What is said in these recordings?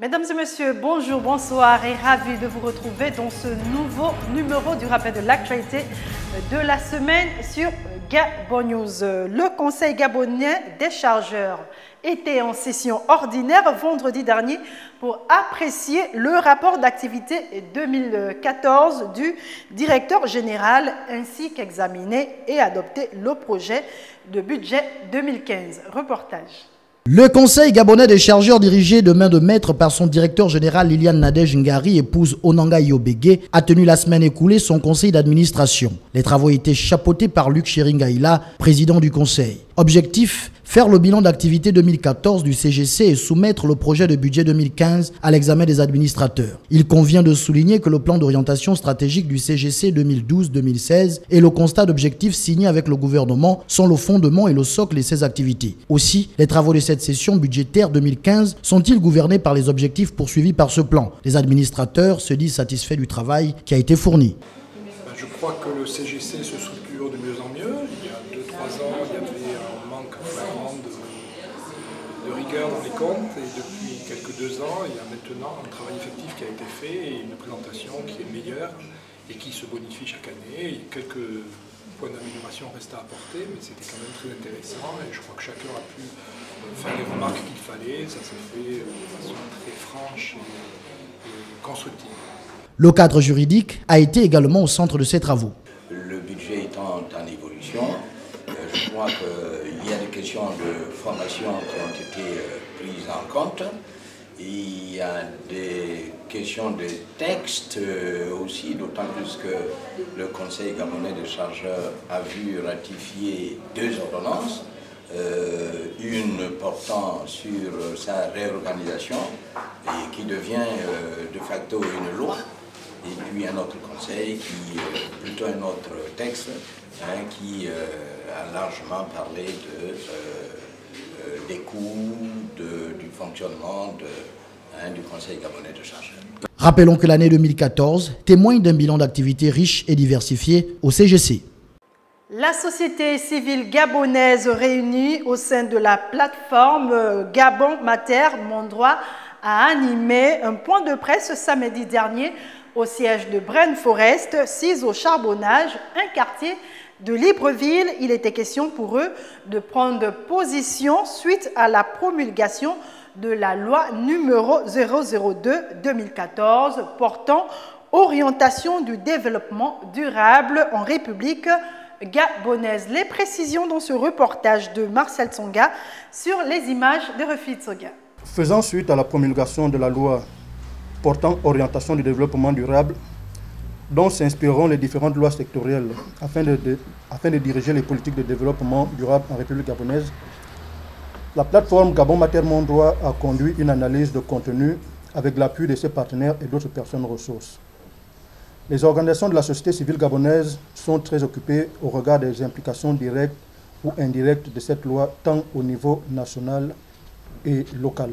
Mesdames et messieurs, bonjour, bonsoir et ravi de vous retrouver dans ce nouveau numéro du rappel de l'actualité de la semaine sur Gabon News. Le Conseil gabonais des chargeurs était en session ordinaire vendredi dernier pour apprécier le rapport d'activité 2014 du directeur général ainsi qu'examiner et adopter le projet de budget 2015. Reportage. Le Conseil gabonais des chargeurs dirigé de main de maître par son directeur général Liliane Nadège Ngari, épouse Onanga Yobege, a tenu la semaine écoulée son conseil d'administration. Les travaux étaient chapeautés par Luc Cheringaïla, président du conseil. Objectif, faire le bilan d'activité 2014 du CGC et soumettre le projet de budget 2015 à l'examen des administrateurs. Il convient de souligner que le plan d'orientation stratégique du CGC 2012-2016 et le constat d'objectifs signé avec le gouvernement sont le fondement et le socle de ses activités. Aussi, les travaux de cette session budgétaire 2015 sont-ils gouvernés par les objectifs poursuivis par ce plan? Les administrateurs se disent satisfaits du travail qui a été fourni. Je crois que le CGC se structure de mieux en mieux. Il y a 2-3 ans, il y avait un manque vraiment de rigueur dans les comptes et depuis quelques 2 ans, il y a maintenant un travail effectif qui a été fait et une présentation qui est meilleure et qui se bonifie chaque année. Quelques points d'amélioration restent à apporter, mais c'était quand même très intéressant et je crois que chacun a pu faire les remarques qu'il fallait. Ça s'est fait de façon très franche et constructive. Le cadre juridique a été également au centre de ces travaux. Le budget étant en évolution, je crois qu'il y a des questions de formation qui ont été prises en compte. Il y a des questions de texte aussi, d'autant plus que le Conseil gabonais des chargeurs a vu ratifier 2 ordonnances, une portant sur sa réorganisation et qui devient de facto une loi. Et puis un autre conseil, plutôt un autre texte, qui a largement parlé des coûts, du fonctionnement du Conseil gabonais de chargeurs. Rappelons que l'année 2014 témoigne d'un bilan d'activité riche et diversifié au CGC. La société civile gabonaise réunie au sein de la plateforme Gabon Mater Mon Droit a animé un point de presse samedi dernier au siège de Braine Forest, 6 au Charbonnage, un quartier de Libreville. Il était question pour eux de prendre position suite à la promulgation de la loi numéro 002-2014 portant orientation du développement durable en République gabonaise. Les précisions dans ce reportage de Marcel Tsonga sur les images de Refi Tsoga. Faisant suite à la promulgation de la loi portant orientation du développement durable, dont s'inspireront les différentes lois sectorielles afin de diriger les politiques de développement durable en République gabonaise, la plateforme Gabon Mater Mon Droit a conduit une analyse de contenu avec l'appui de ses partenaires et d'autres personnes ressources. Les organisations de la société civile gabonaise sont très occupées au regard des implications directes ou indirectes de cette loi, tant au niveau national et local.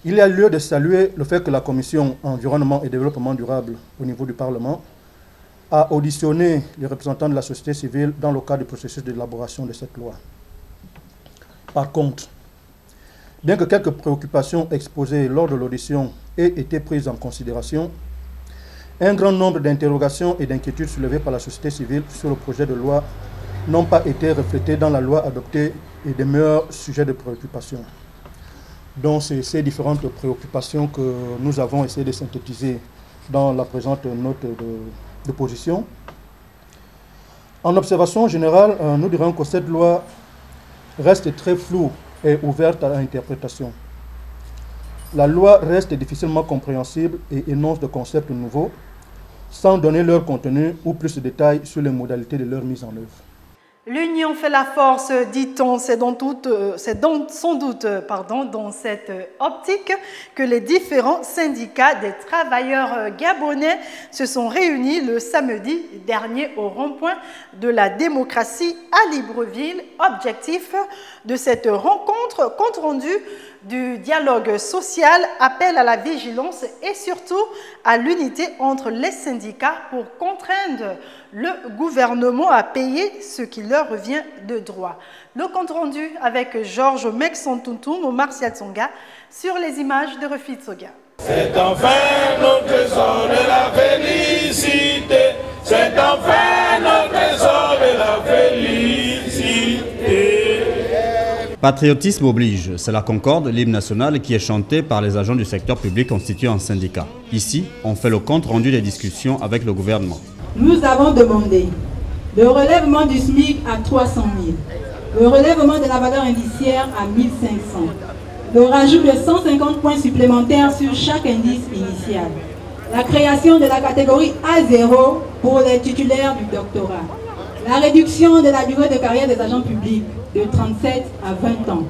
Il y a lieu de saluer le fait que la Commission Environnement et Développement Durable au niveau du Parlement a auditionné les représentants de la société civile dans le cadre du processus d'élaboration de cette loi. Par contre, bien que quelques préoccupations exposées lors de l'audition aient été prises en considération, un grand nombre d'interrogations et d'inquiétudes soulevées par la société civile sur le projet de loi n'ont pas été reflétées dans la loi adoptée et des meilleurs sujets de préoccupation. Donc c'est ces différentes préoccupations que nous avons essayé de synthétiser dans la présente note de position. En observation générale, nous dirons que cette loi reste très floue et ouverte à l'interprétation. La loi reste difficilement compréhensible et énonce des concepts nouveaux, sans donner leur contenu ou plus de détails sur les modalités de leur mise en œuvre. L'union fait la force, dit-on, c'est sans doute dans cette optique que les différents syndicats des travailleurs gabonais se sont réunis le samedi dernier au rond-point de la démocratie à Libreville. Objectif de cette rencontre, compte rendu du dialogue social, appel à la vigilance et surtout à l'unité entre les syndicats pour contraindre le gouvernement à payer ce qui leur leur revient de droit. Le compte rendu avec Georges Mexontuntum au Martial Tsonga sur les images de Refit Soga. C'est enfin notre trésor de la félicité. C'est enfin notre trésor de la félicité. Patriotisme oblige, c'est la Concorde, l'hymne national qui est chanté par les agents du secteur public constitués en syndicat. Ici, on fait le compte rendu des discussions avec le gouvernement. Nous avons demandé le relèvement du SMIC à 300 000, le relèvement de la valeur indiciaire à 1 500, le rajout de 150 points supplémentaires sur chaque indice initial, la création de la catégorie A0 pour les titulaires du doctorat, la réduction de la durée de carrière des agents publics de 37 à 20 ans,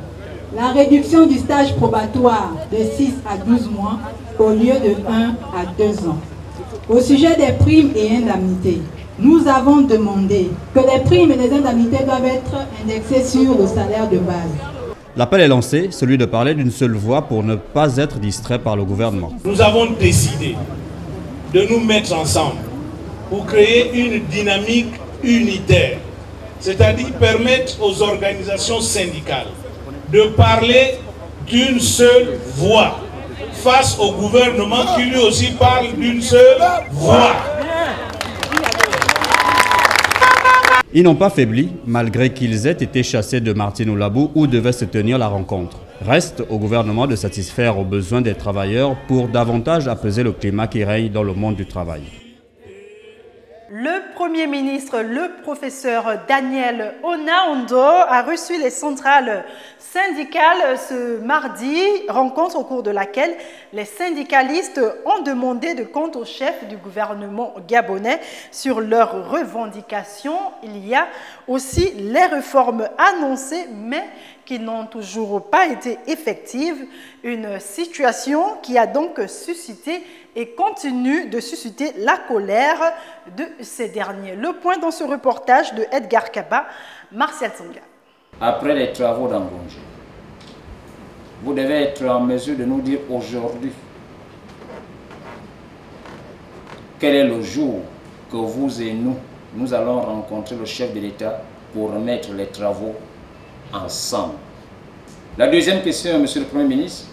la réduction du stage probatoire de 6 à 12 mois au lieu de 1 à 2 ans. Au sujet des primes et indemnités, nous avons demandé que les primes et les indemnités doivent être indexées sur le salaire de base. L'appel est lancé, celui de parler d'une seule voix pour ne pas être distrait par le gouvernement. Nous avons décidé de nous mettre ensemble pour créer une dynamique unitaire, c'est-à-dire permettre aux organisations syndicales de parler d'une seule voix face au gouvernement qui lui aussi parle d'une seule voix. Ils n'ont pas faibli, malgré qu'ils aient été chassés de Martin-Oulabou où devait se tenir la rencontre. Reste au gouvernement de satisfaire aux besoins des travailleurs pour davantage apaiser le climat qui règne dans le monde du travail. Le Premier ministre, le professeur Daniel Onaondo, a reçu les centrales syndicales ce mardi, rencontre au cours de laquelle les syndicalistes ont demandé de compte au chef du gouvernement gabonais sur leurs revendications. Il y a aussi les réformes annoncées, mais qui n'ont toujours pas été effectives. Une situation qui a donc suscité et continue de susciter la colère de ces derniers. Le point dans ce reportage de Edgar Kaba, Martial Tsonga. Après les travaux d'Angonji, vous devez être en mesure de nous dire aujourd'hui quel est le jour que vous et nous allons rencontrer le chef de l'État pour remettre les travaux ensemble. La deuxième question, Monsieur le Premier ministre,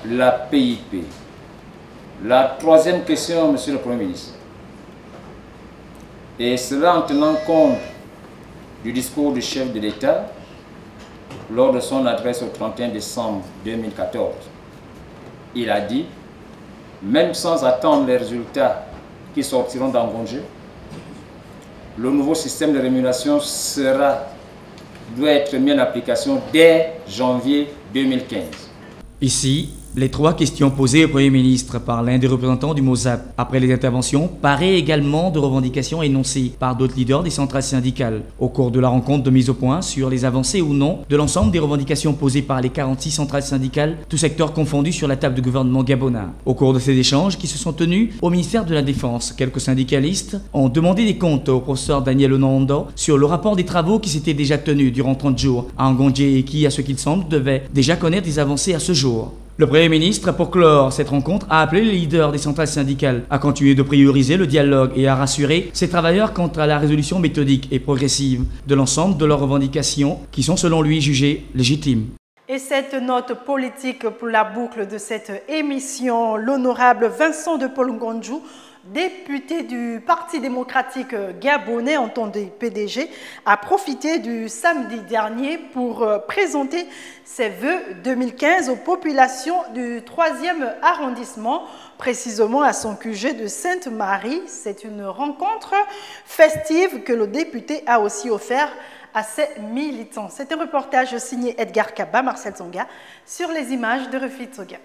la PIP. La troisième question, Monsieur le Premier ministre, et cela en tenant compte du discours du chef de l'État lors de son adresse au 31 décembre 2014. Il a dit, même sans attendre les résultats qui sortiront d'Angonji, le nouveau système de rémunération doit être mis en application dès janvier 2015. Ici, les trois questions posées au Premier ministre par l'un des représentants du MOSAP après les interventions paraissent également de revendications énoncées par d'autres leaders des centrales syndicales au cours de la rencontre de mise au point sur les avancées ou non de l'ensemble des revendications posées par les 46 centrales syndicales, tout secteur confondu sur la table du gouvernement gabonais. Au cours de ces échanges qui se sont tenus au ministère de la Défense, quelques syndicalistes ont demandé des comptes au professeur Daniel Onaondo sur le rapport des travaux qui s'étaient déjà tenus durant 30 jours à Angonji et qui, à ce qu'il semble, devait déjà connaître des avancées à ce jour. Le Premier ministre, pour clore cette rencontre, a appelé les leaders des centrales syndicales à continuer de prioriser le dialogue et à rassurer ces travailleurs quant à la résolution méthodique et progressive de l'ensemble de leurs revendications qui sont selon lui jugées légitimes. Et cette note politique pour la boucle de cette émission, l'honorable Vincent de Paul Ngonjou, député du Parti démocratique gabonais, entendez PDG, a profité du samedi dernier pour présenter ses vœux 2015 aux populations du 3e arrondissement, précisément à son QG de Sainte-Marie. C'est une rencontre festive que le député a aussi offert à ses militants. C'est un reportage signé Edgar Kaba, Martial Tsonga, sur les images de Refit Soga.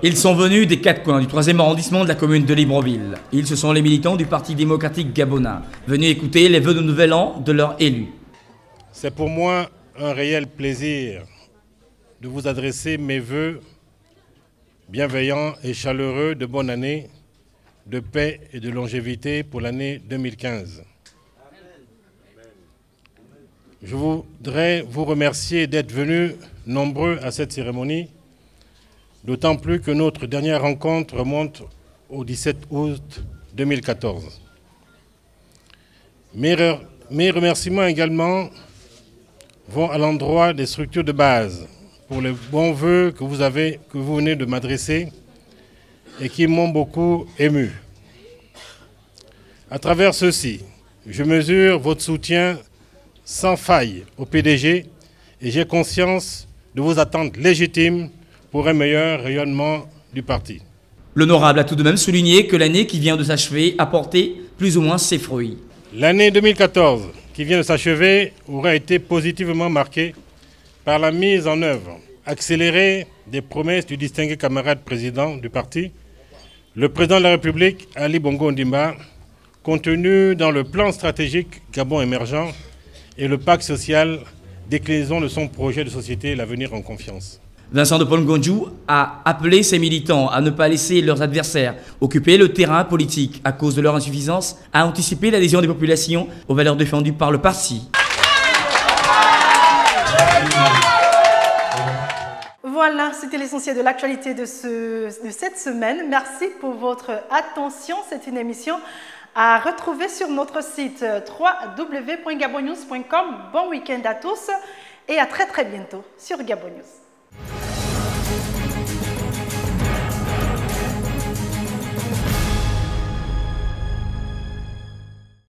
Ils sont venus des 4 coins du 3e arrondissement de la commune de Libreville. Ils, ce sont les militants du Parti démocratique gabonais, venus écouter les vœux de nouvel an de leurs élus. C'est pour moi un réel plaisir de vous adresser mes vœux bienveillants et chaleureux de bonne année, de paix et de longévité pour l'année 2015. Je voudrais vous remercier d'être venus nombreux à cette cérémonie, d'autant plus que notre dernière rencontre remonte au 17 août 2014. Mes remerciements également vont à l'endroit des structures de base pour les bons vœux que vous venez de m'adresser et qui m'ont beaucoup ému. À travers ceci, je mesure votre soutien sans faille au PDG et j'ai conscience de vos attentes légitimes pour un meilleur rayonnement du parti. L'honorable a tout de même souligné que l'année qui vient de s'achever a porté plus ou moins ses fruits. L'année 2014 qui vient de s'achever aura été positivement marquée par la mise en œuvre accélérée des promesses du distingué camarade président du parti, le président de la République, Ali Bongo Ondimba, contenues dans le plan stratégique Gabon émergent et le pacte social, déclinaison de son projet de société L'avenir en confiance. Vincent de Paul Ngonjou a appelé ses militants à ne pas laisser leurs adversaires occuper le terrain politique à cause de leur insuffisance, à anticiper l'adhésion des populations aux valeurs défendues par le parti. Voilà, c'était l'essentiel de l'actualité de cette semaine. Merci pour votre attention. C'est une émission à retrouver sur notre site www.gabonnews.com. Bon week-end à tous et à très bientôt sur Gabon News.